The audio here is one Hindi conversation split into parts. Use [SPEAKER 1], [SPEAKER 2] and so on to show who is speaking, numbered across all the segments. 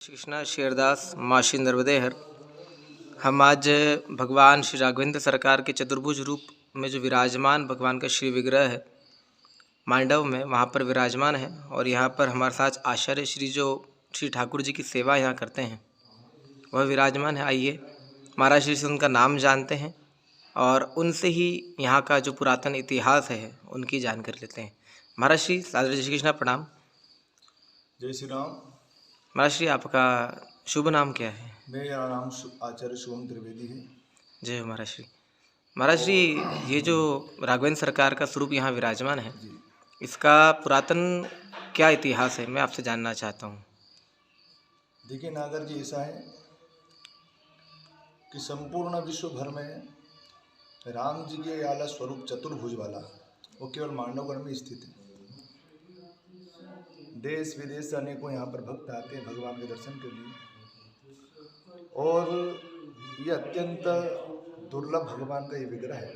[SPEAKER 1] श्री कृष्णा शेरदास माशी नर्मदेहर। हम आज भगवान श्री राघवेंद्र सरकार के चतुर्भुज रूप में जो विराजमान भगवान का श्री विग्रह है मांडव में, वहाँ पर विराजमान है। और यहाँ पर हमारे साथ आचार्य श्री ठाकुर जी की सेवा यहाँ करते हैं, वह विराजमान है। आइए महाराज श्री से उनका नाम जानते हैं और उनसे ही यहाँ का जो पुरातन इतिहास है उनकी जानकारी लेते हैं। महाराज श्री श्री कृष्णा प्रणाम।
[SPEAKER 2] जय श्री राम।
[SPEAKER 1] महाराज श्री आपका शुभ नाम क्या है?
[SPEAKER 2] मेरा नाम आचार्य शुभम त्रिवेदी है।
[SPEAKER 1] जय महाराज श्री। महाराज श्री, ये जो राघवेंद्र सरकार का स्वरूप यहाँ विराजमान है, इसका पुरातन क्या इतिहास है, मैं आपसे जानना चाहता हूँ।
[SPEAKER 2] देखिए नागर जी, ऐसा है कि संपूर्ण विश्व भर में राम जी के आला स्वरूप चतुर्भुज वाला वो केवल मांडवगढ़ में स्थित है। देश विदेश से अनेकों यहाँ पर भक्त आते हैं भगवान के दर्शन के लिए, और ये अत्यंत दुर्लभ भगवान का ये विग्रह है।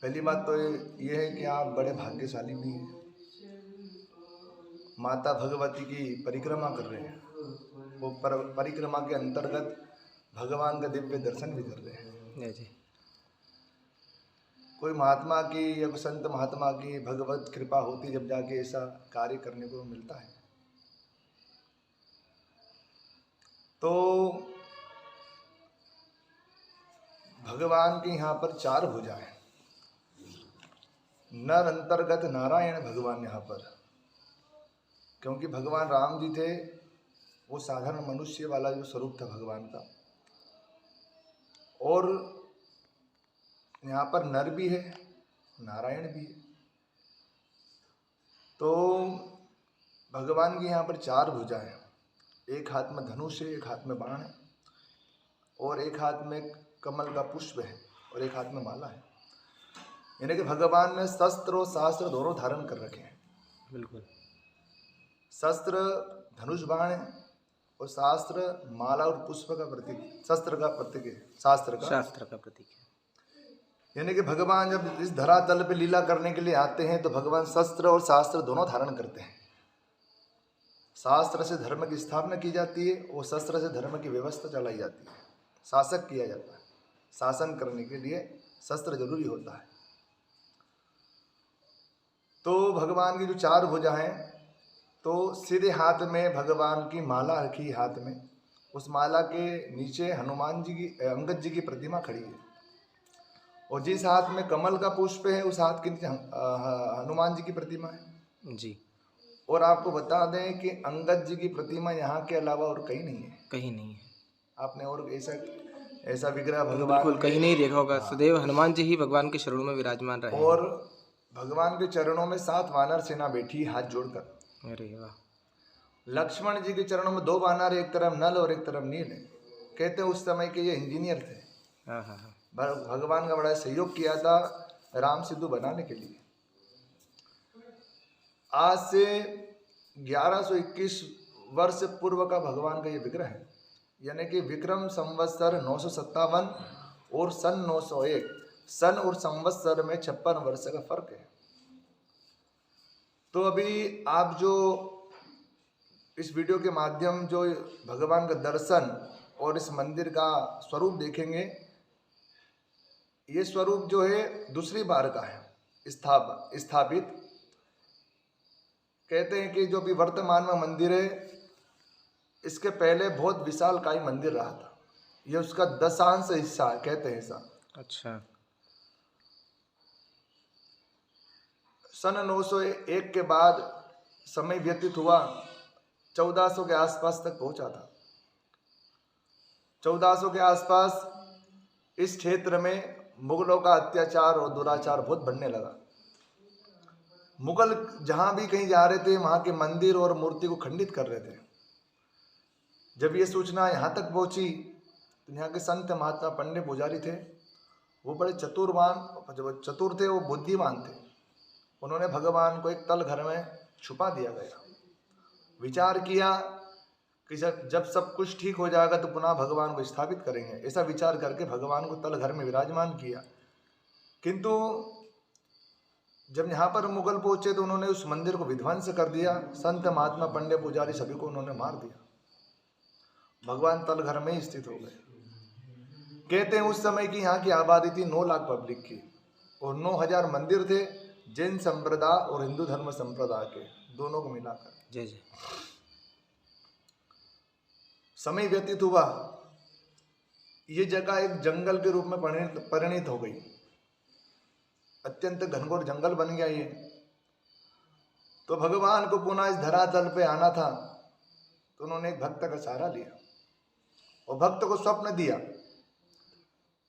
[SPEAKER 2] पहली बात तो ये है कि आप बड़े भाग्यशाली भी हैं, माता भगवती की परिक्रमा कर रहे हैं, वो परिक्रमा के अंतर्गत भगवान का दिव्य दर्शन भी कर रहे हैं।
[SPEAKER 1] जी।
[SPEAKER 2] कोई महात्मा की या कोई संत महात्मा की भगवत कृपा होती जब जाके ऐसा कार्य करने को मिलता है। तो भगवान के यहाँ पर चार भुजा है। नर अंतर्गत नारायण भगवान यहाँ पर, क्योंकि भगवान राम जी थे वो साधारण मनुष्य वाला जो स्वरूप था भगवान का, और यहाँ पर नर भी है नारायण भी है। तो भगवान की यहाँ पर चार भुजा है। एक हाथ में धनुष है, एक हाथ में बाण है, और एक हाथ में कमल का पुष्प है, और एक हाथ में माला है। यानी कि भगवान ने शस्त्र और शास्त्र दोनों धारण कर रखे हैं।
[SPEAKER 1] बिल्कुल।
[SPEAKER 2] शस्त्र धनुष बाण है और शास्त्र माला और पुष्प का प्रतीक, शस्त्र का प्रतीक है, शास्त्र का
[SPEAKER 1] प्रतीक है।
[SPEAKER 2] यानी कि भगवान जब इस धरातल पे लीला करने के लिए आते हैं तो भगवान शस्त्र और शास्त्र दोनों धारण करते हैं। शास्त्र से धर्म की स्थापना की जाती है और शस्त्र से धर्म की व्यवस्था चलाई जाती है, शासक किया जाता है। शासन करने के लिए शस्त्र जरूरी होता है। तो भगवान की जो चार भुजा हैं, तो सीधे हाथ में भगवान की माला रखी हाथ में, उस माला के नीचे हनुमान जी की, अंगद जी की प्रतिमा खड़ी है, और जिस हाथ में कमल का पुष्प है उस हाथ के नीचे हनुमान जी की प्रतिमा है
[SPEAKER 1] जी।
[SPEAKER 2] और आपको बता दें कि अंगद जी की प्रतिमा यहाँ के अलावा और कहीं नहीं है।
[SPEAKER 1] कहीं नहीं है।
[SPEAKER 2] आपने और ऐसा विग्रह भगवान
[SPEAKER 1] बिल्कुल कहीं नहीं देखा होगा। सदैव हनुमान जी ही भगवान के शरणों में विराजमान रहे।
[SPEAKER 2] और भगवान के चरणों में 7 वानर सेना बैठी हाथ जोड़कर।
[SPEAKER 1] अरे वाह।
[SPEAKER 2] लक्ष्मण जी के चरणों में 2 वानर, एक तरफ नल और एक तरफ नील है। कहते उस समय के ये इंजीनियर थे।
[SPEAKER 1] हाँ हाँ हाँ।
[SPEAKER 2] भगवान का बड़ा सहयोग किया था राम सेतु बनाने के लिए। आज से 1121 वर्ष पूर्व का भगवान का ये विग्रह है। यानी कि विक्रम संवत्सर 957 और सन 901, सन और संवत्सर में 56 वर्ष का फर्क है। तो अभी आप जो इस वीडियो के माध्यम जो भगवान का दर्शन और इस मंदिर का स्वरूप देखेंगे, ये स्वरूप जो है दूसरी बार का है स्थापित। कहते हैं कि जो भी वर्तमान में मंदिर है, इसके पहले बहुत विशालकाय मंदिर रहा था। ये उसका 10वां हिस्सा है, कहते हैं ऐसा।
[SPEAKER 1] अच्छा।
[SPEAKER 2] सन 901 के बाद समय व्यतीत हुआ, 1400 के आसपास तक पहुंचा था। 1400 के आसपास इस क्षेत्र में मुगलों का अत्याचार और दुराचार बहुत बढ़ने लगा। मुगल जहां भी कहीं जा रहे थे वहां के मंदिर और मूर्ति को खंडित कर रहे थे। जब ये सूचना यहाँ तक पहुंची तो यहाँ के संत महात्मा पंडित पुजारी थे, वो बड़े चतुर थे, वो बुद्धिमान थे। उन्होंने भगवान को एक तल घर में छुपा दिया गया। विचार किया कि जब सब कुछ ठीक हो जाएगा तो पुनः भगवान को स्थापित करेंगे। ऐसा विचार करके भगवान को तल घर में विराजमान किया। किंतु जब यहाँ पर मुगल पहुंचे तो उन्होंने उस मंदिर को विध्वंस कर दिया। संत महात्मा पंडित पुजारी सभी को उन्होंने मार दिया। भगवान तल घर में ही स्थित हो गए। कहते हैं उस समय की यहाँ की आबादी थी 9 लाख पब्लिक की, और 9000 मंदिर थे, जैन संप्रदाय और हिंदू धर्म संप्रदाय के दोनों को मिलाकर।
[SPEAKER 1] जी जी।
[SPEAKER 2] समय व्यतीत हुआ, ये जगह एक जंगल के रूप में परिणित हो गई। अत्यंत घनघोर जंगल बन गया ये। तो भगवान को पुनः इस धरातल पे आना था, तो उन्होंने एक भक्त का सहारा लिया और भक्त को स्वप्न दिया।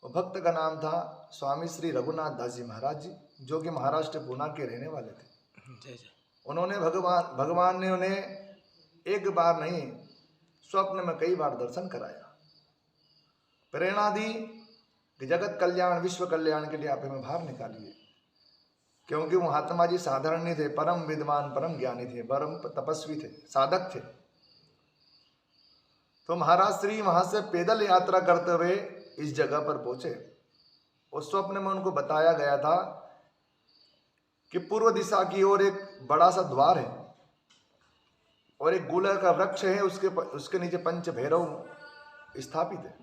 [SPEAKER 2] और भक्त का नाम था स्वामी श्री रघुनाथ दास जी महाराज जी, जो कि महाराष्ट्र पूना के रहने वाले थे। उन्होंने भगवान ने उन्हें एक बार नहीं, स्वप्न में कई बार दर्शन कराया, प्रेरणा दी कि जगत कल्याण विश्व कल्याण के लिए आप हमें बाहर निकालिए। क्योंकि महात्मा जी साधारण नहीं थे, परम विद्वान परम ज्ञानी थे, परम तपस्वी थे, साधक थे। तो महाराज श्री वहां से पैदल यात्रा करते हुए इस जगह पर पहुंचे। उस स्वप्न में उनको बताया गया था कि पूर्व दिशा की ओर एक बड़ा सा द्वार है और एक गुलर का वृक्ष है, उसके नीचे पंच भैरव स्थापित है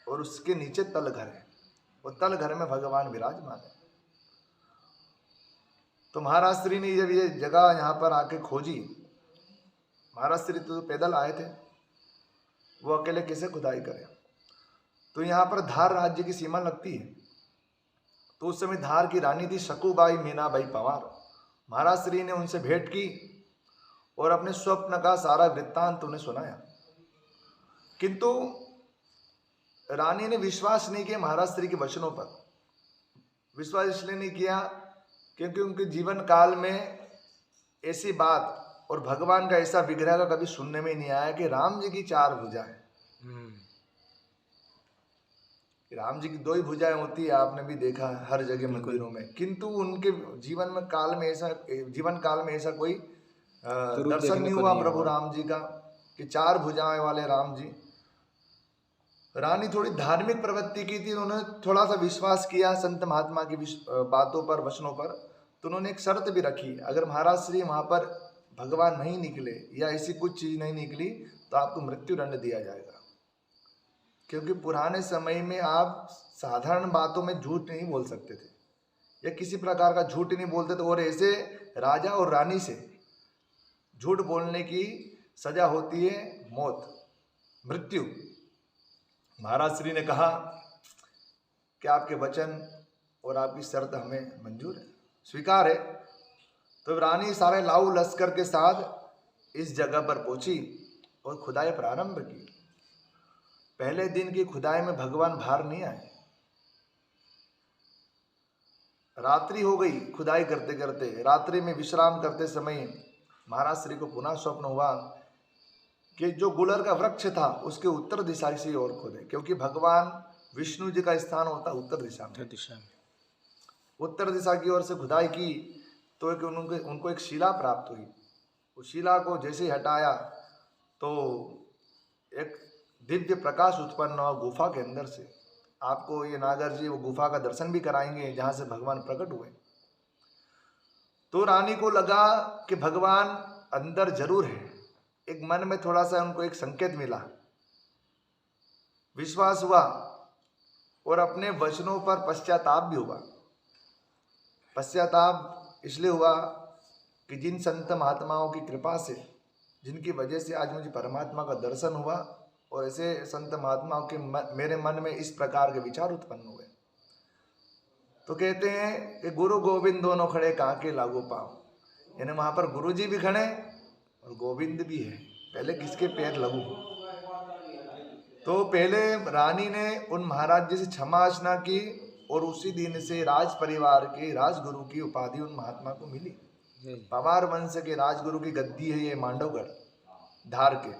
[SPEAKER 2] और उसके नीचे तल घर है, और तल घर में भगवान विराजमान है। तो महाराज श्री ने जब ये जगह यहाँ पर आके खोजी, महाराज श्री तो पैदल आए थे, वो अकेले कैसे खुदाई करें। तो यहाँ पर धार राज्य की सीमा लगती है। तो उस समय धार की रानी थी शकुबाई मीनाबाई पवार। महाराज श्री ने उनसे भेंट की और अपने स्वप्न का सारा वृत्तांत उन्हें सुनाया, किंतु रानी ने विश्वास नहीं किया महाराज श्री के वचनों पर। विश्वास इसलिए नहीं किया क्योंकि उनके जीवन काल में ऐसी बात और भगवान का ऐसा विग्रह का कभी सुनने में नहीं आया कि राम जी की 4 भुजाएं। राम जी की 2 ही भुजाएं होती है, आपने भी देखा हर जगह मंदिरों में, किंतु उनके जीवन काल में ऐसा कोई दर्शन नहीं हुआ प्रभु राम जी का कि 4 भुजाएं वाले राम जी। रानी थोड़ी धार्मिक प्रवृत्ति की थी, उन्होंने थोड़ा सा विश्वास किया संत महात्मा की बातों पर, वचनों पर। तो उन्होंने एक शर्त भी रखी, अगर महाराज श्री वहां पर भगवान नहीं निकले या ऐसी कुछ चीज नहीं निकली तो आपको मृत्यु दंड दिया जाएगा। क्योंकि पुराने समय में आप साधारण बातों में झूठ नहीं बोल सकते थे, या किसी प्रकार का झूठ नहीं बोलते थे, और ऐसे राजा और रानी से झूठ बोलने की सजा होती है मौत, मृत्यु। महाराज श्री ने कहा कि आपके वचन और आपकी शर्त हमें मंजूर है, स्वीकार है। तो रानी सारे लाऊ लश्कर के साथ इस जगह पर पहुंची और खुदाई प्रारंभ की। पहले दिन की खुदाई में भगवान बाहर नहीं आए। रात्रि हो गई खुदाई करते करते। रात्रि में विश्राम करते समय महाराज श्री को पुनः स्वप्न हुआ कि जो गुलर का वृक्ष था उसके उत्तर दिशा से ओर खोदे, क्योंकि भगवान विष्णु जी का स्थान होता है उत्तर दिशा में। उत्तर दिशा की ओर से खुदाई की तो उनको एक शिला प्राप्त हुई। उस शिला को जैसे ही हटाया तो एक दिव्य प्रकाश उत्पन्न हुआ गुफा के अंदर से। आपको ये नागर जी वो गुफा का दर्शन भी कराएंगे जहां से भगवान प्रकट हुए। तो रानी को लगा कि भगवान अंदर जरूर है। एक मन में थोड़ा सा उनको एक संकेत मिला, विश्वास हुआ और अपने वचनों पर पश्चाताप भी हुआ। पश्चाताप इसलिए हुआ कि जिन संत महात्माओं की कृपा से, जिनकी वजह से आज मुझे परमात्मा का दर्शन हुआ, और ऐसे संत महात्माओं के मेरे मन में इस प्रकार के विचार उत्पन्न हुए। तो कहते हैं कि गुरु गोविंद दोनों खड़े काके लागू पाओ, यानी वहां पर गुरु जी भी खड़े और गोविंद भी है, पहले किसके पैर लगू। तो पहले रानी ने उन महाराज जी से क्षमा याचना की और उसी दिन से राज परिवार के राजगुरु की उपाधि उन महात्मा को मिली। पवार वंश के राजगुरु की गद्दी है ये मांडवगढ़ धार के।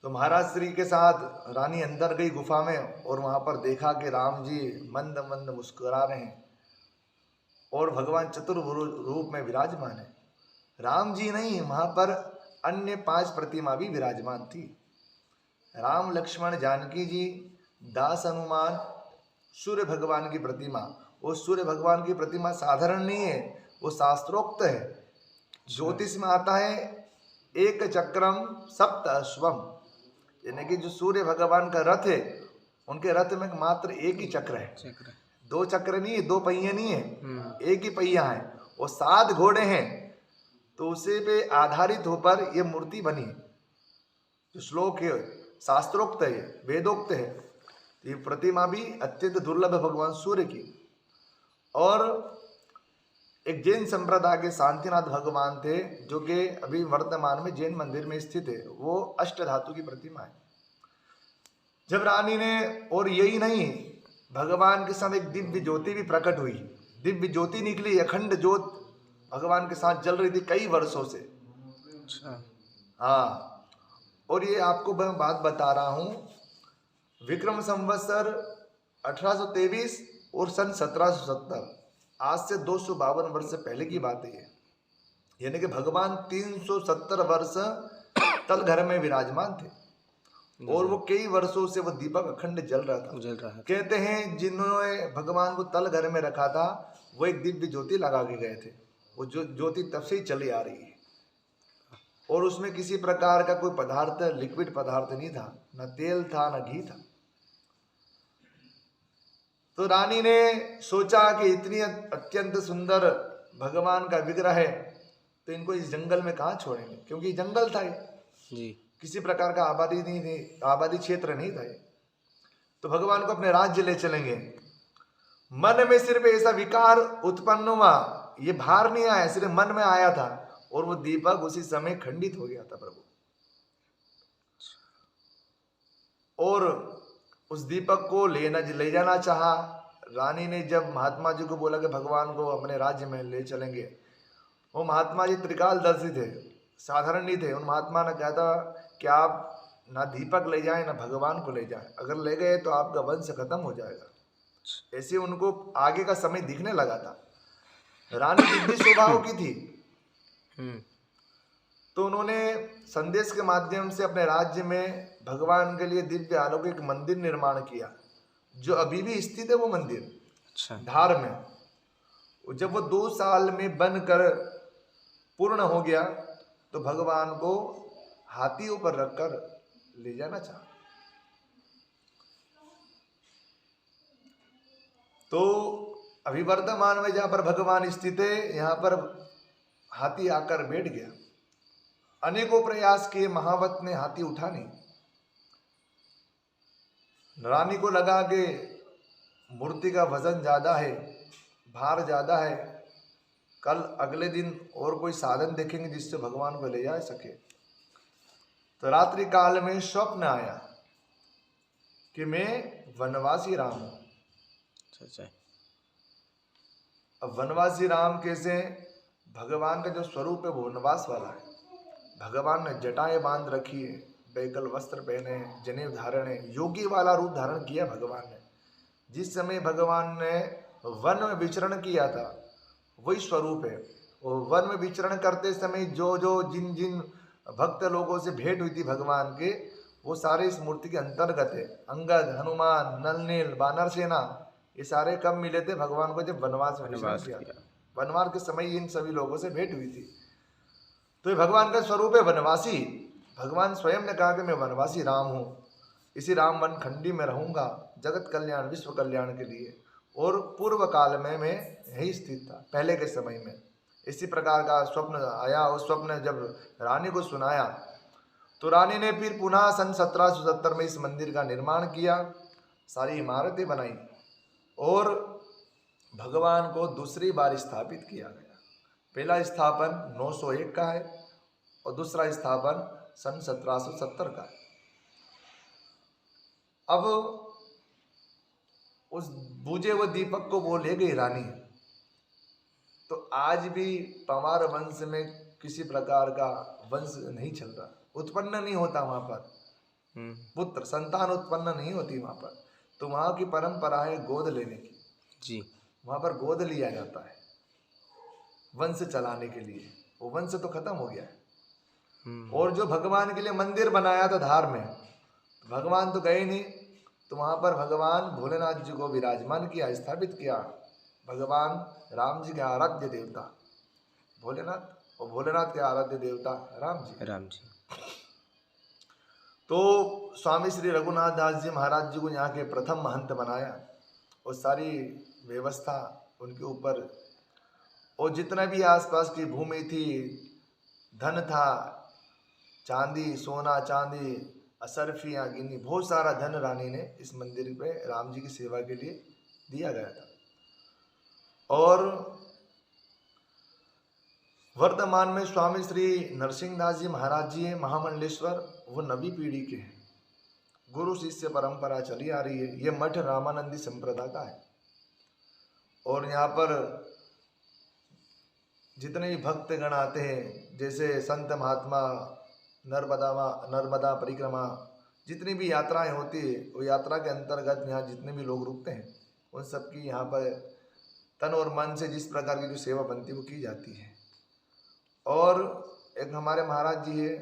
[SPEAKER 2] तो महाराज श्री के साथ रानी अंदर गई गुफा में और वहां पर देखा कि राम जी मंद मंद मुस्कुरा रहे हैं और भगवान चतुर्भुज रूप में विराजमान है। राम जी नहीं, वहां पर अन्य 5 प्रतिमा भी विराजमान थी। राम लक्ष्मण जानकी जी, दास हनुमान, सूर्य भगवान की प्रतिमा वो सूर्य भगवान की प्रतिमा साधारण नहीं है, वो शास्त्रोक्त है। ज्योतिष में आता है एक चक्रम सप्त अश्वम, यानी कि जो सूर्य भगवान का रथ है, उनके रथ में मात्र एक ही चक्र है,
[SPEAKER 1] चक्र।
[SPEAKER 2] दो चक्र नहीं है, दो पहिए नहीं है, एक ही पहिया है, वो 7 घोड़े हैं। तो उसे पे आधारित होकर ये मूर्ति बनी। जो श्लोक है शास्त्रोक्त है, वेदोक्त है। ये प्रतिमा भी अत्यंत दुर्लभ है भगवान सूर्य की। और एक जैन संप्रदाय के शांतिनाथ भगवान थे, जो कि अभी वर्तमान में जैन मंदिर में स्थित है। वो अष्ट धातु की प्रतिमा है। जब रानी ने, और यही नहीं, भगवान के साथ एक दिव्य ज्योति भी प्रकट हुई। दिव्य ज्योति निकली, अखंड ज्योत भगवान के साथ जल रही थी कई वर्षों से।
[SPEAKER 1] अच्छा।
[SPEAKER 2] हाँ, और ये आपको मैं बात बता रहा हूँ, विक्रम संवत्सर 1823 और सन 1770, आज से 252 वर्ष से पहले की बात है ये। यानी कि भगवान 370 वर्ष तल घर में विराजमान थे, और वो कई वर्षों से वो दीपक अखंड जल रहा था।
[SPEAKER 1] जल रहा है।
[SPEAKER 2] कहते हैं जिन्होंने भगवान को तल घर में रखा था, वो एक दिव्य ज्योति लगा के गए थे। वो ज्योति तब से ही चली आ रही है, और उसमें किसी प्रकार का कोई पदार्थ, लिक्विड पदार्थ नहीं था, न तेल था न घी था। तो रानी ने सोचा कि इतनी अत्यंत सुंदर भगवान का विग्रह है, तो इनको इस जंगल में कहाँ छोड़ेंगे, क्योंकि जंगल था ये,
[SPEAKER 1] जी।
[SPEAKER 2] किसी प्रकार का आबादी नहीं थी, आबादी क्षेत्र नहीं था ये। तो भगवान को अपने राज्य ले चलेंगे। मन में सिर्फ ऐसा विकार उत्पन्न हुआ, ये भार नहीं आया, सिर्फ मन में आया था, और वो दीपक उसी समय खंडित हो गया था प्रभु। और उस दीपक को ले जाना चाहा। रानी ने जब महात्मा जी को बोला कि भगवान को अपने राज्य में ले चलेंगे, वो महात्मा जी त्रिकालदर्शी थे, साधारण नहीं थे। उन महात्मा ने कहा था कि आप ना दीपक ले जाएं ना भगवान को ले जाएं, अगर ले गए तो आपका वंश खत्म हो जाएगा। ऐसे उनको आगे का समय दिखने लगा था। रानी दिव्य स्वभाव की थी, तो उन्होंने संदेश के माध्यम से अपने राज्य में भगवान के लिए दिव्य अलौकिक मंदिर निर्माण किया, जो अभी भी स्थित है वो मंदिर।
[SPEAKER 1] अच्छा।
[SPEAKER 2] धार में जब वो 2 साल में बनकर पूर्ण हो गया, तो भगवान को हाथियों पर रखकर ले जाना चाहा। तो अभी वर्तमान में जहां पर भगवान स्थित है, यहाँ पर हाथी आकर बैठ गया। अनेकों प्रयास किए, महावत ने हाथी उठा नहीं। रानी को लगा कि मूर्ति का वजन ज्यादा है, भार ज्यादा है, कल अगले दिन और कोई साधन देखेंगे जिससे भगवान को ले जा सके। तो रात्रि काल में स्वप्न आया कि मैं वनवासी राम हूं।
[SPEAKER 1] अच्छा।
[SPEAKER 2] अब वनवासी राम कैसे? भगवान का जो स्वरूप है वो वनवास वाला है। भगवान ने जटाएं बांध रखी है, बैगल वस्त्र पहने, जनेऊ धारण है, योगी वाला रूप धारण किया भगवान ने। जिस समय भगवान ने वन में विचरण किया था वही स्वरूप है। और वन में विचरण करते समय जो जिन जिन भक्त लोगों से भेंट हुई थी भगवान के, वो सारे इस मूर्ति के अंतर्गत है। अंगद, हनुमान, नलनील, वानर सेना, ये सारे कब मिले थे? भगवान को जब वनवास में विचरण किया, वनवास के समय इन सभी लोगों से भेंट हुई थी। तो ये भगवान का स्वरूप है वनवासी। भगवान स्वयं ने कहा कि मैं वनवासी राम हूँ, इसी राम वन खंडी में रहूंगा जगत कल्याण विश्व कल्याण के लिए। और पूर्व काल में मैं यही स्थित था, पहले के समय में। इसी प्रकार का स्वप्न आया। उस स्वप्न जब रानी को सुनाया, तो रानी ने फिर पुनः सन 1770 में इस मंदिर का निर्माण किया, सारी इमारतें बनाई, और भगवान को दूसरी बार स्थापित किया गया। पहला स्थापन 901 का है, और दूसरा स्थापन सन 1770 का है। अब उस बुझे हुए दीपक को वो ले गई रानी। तो आज भी पंवार वंश में किसी प्रकार का वंश नहीं चल रहा, उत्पन्न नहीं होता वहां पर, पुत्र संतान उत्पन्न नहीं होती वहां पर। तो वहां की परंपरा है गोद लेने की
[SPEAKER 1] जी।
[SPEAKER 2] वहां पर गोद लिया जाता है वंश चलाने के लिए। वो वंश तो खत्म हो गया है। और जो भगवान के लिए मंदिर बनाया था धार में, भगवान तो गए नहीं, तो वहां पर भगवान भोलेनाथ जी को विराजमान किया, स्थापित किया। भगवान राम जी के आराध्य देवता भोलेनाथ, और भोलेनाथ के आराध्य देवता राम जी।
[SPEAKER 1] राम जी।
[SPEAKER 2] तो स्वामी श्री रघुनाथ दास जी महाराज जी को यहाँ के प्रथम महंत बनाया और सारी व्यवस्था उनके ऊपर, और जितना भी आसपास की भूमि थी, धन था, चांदी सोना चांदी असरफियाँ गिनी, बहुत सारा धन रानी ने इस मंदिर पे राम जी की सेवा के लिए दिया गया था। और वर्तमान में स्वामी श्री नरसिंहदास जी महाराज जी हैं महामंडलेश्वर, वो नवी पीढ़ी के हैं, गुरु शिष्य परंपरा चली आ रही है। ये मठ रामानंदी संप्रदाय का है। और यहाँ पर जितने भी भक्तगण आते हैं, जैसे संत महात्मा, नर्मदा परिक्रमा, जितनी भी यात्राएं होती है, वो यात्रा के अंतर्गत यहाँ जितने भी लोग रुकते हैं, उन सबकी यहाँ पर तन और मन से जिस प्रकार की जो सेवा बनती है वो की जाती है। और एक हमारे महाराज जी है,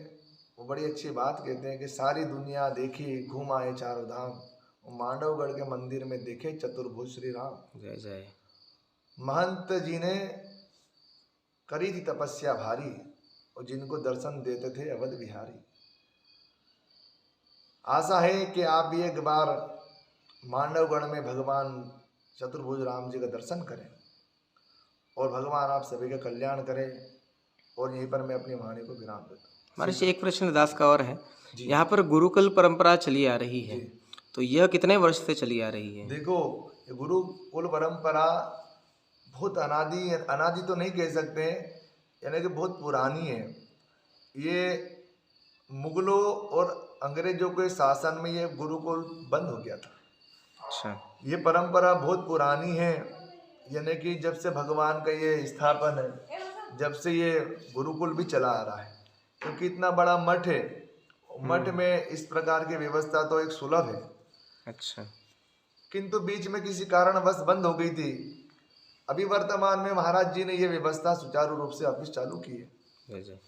[SPEAKER 2] वो बड़ी अच्छी बात कहते हैं कि सारी दुनिया देखी घूम आए चारों धाम, मांडवगढ़ के मंदिर में देखे चतुर्भुज श्री राम।
[SPEAKER 1] जय जय।
[SPEAKER 2] महंत जी ने करी थी तपस्या भारी, और जिनको दर्शन देते थे अवध बिहारी। आशा है कि आप भी एक बार मांडवगढ़ में भगवान चतुर्भुज राम जी का दर्शन करें, और भगवान आप सभी का कल्याण करें। और यहीं पर मैं अपनी वाणी को विराम देता हूँ।
[SPEAKER 1] हमारे से एक प्रश्न दास का और है,
[SPEAKER 2] जी।
[SPEAKER 1] यहाँ पर गुरुकुल परंपरा चली आ रही है,
[SPEAKER 2] जी।
[SPEAKER 1] तो यह कितने वर्ष से चली आ रही है?
[SPEAKER 2] देखो, ये गुरुकुल परंपरा बहुत अनादि तो नहीं कह सकते, यानी कि बहुत पुरानी है। ये मुगलों और अंग्रेजों के शासन में ये गुरुकुल बंद हो गया था।
[SPEAKER 1] अच्छा।
[SPEAKER 2] ये परंपरा बहुत पुरानी है, यानी कि जब से भगवान का ये स्थापन है, जब से ये गुरुकुल भी चला आ रहा है। क्योंकि इतना बड़ा मठ है, मठ में इस प्रकार की व्यवस्था तो एक सुलभ है।
[SPEAKER 1] अच्छा।
[SPEAKER 2] किंतु बीच में किसी कारणवश बंद हो गई थी। अभी वर्तमान में महाराज जी ने ये व्यवस्था सुचारू रूप से वापस चालू की है।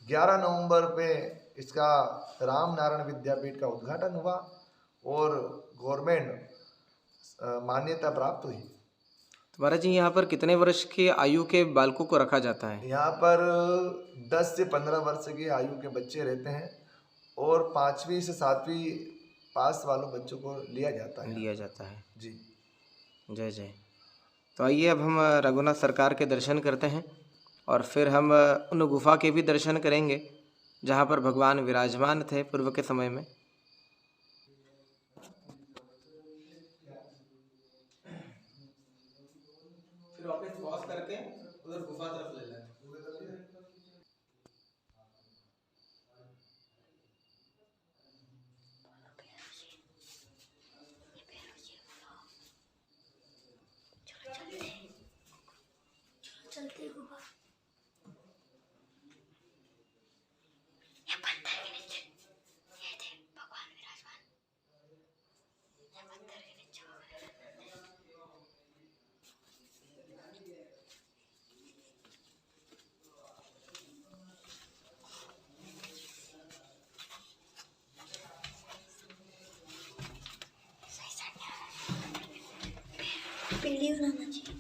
[SPEAKER 2] 11 नवंबर पे इसका राम नारायण विद्यापीठ का उद्घाटन हुआ और गवर्नमेंट मान्यता प्राप्त हुई।
[SPEAKER 1] तो महाराज जी, यहाँ पर कितने वर्ष की आयु के बालकों को रखा जाता है?
[SPEAKER 2] यहाँ पर 10 से 15 वर्ष की आयु के बच्चे रहते हैं, और 5वीं से 7वीं पास वालों बच्चों को लिया जाता है। जी।
[SPEAKER 1] जय जय। तो आइए अब हम रघुनाथ सरकार के दर्शन करते हैं, और फिर हम उन गुफा के भी दर्शन करेंगे जहाँ पर भगवान विराजमान थे पूर्व के समय में। फिर वापस पॉज करके उधर गुफा तरफ ले लें।
[SPEAKER 3] चलते गुफा भगवान विराजमान, पत्थर के नीचे पिल्ली बनाना चाहिए।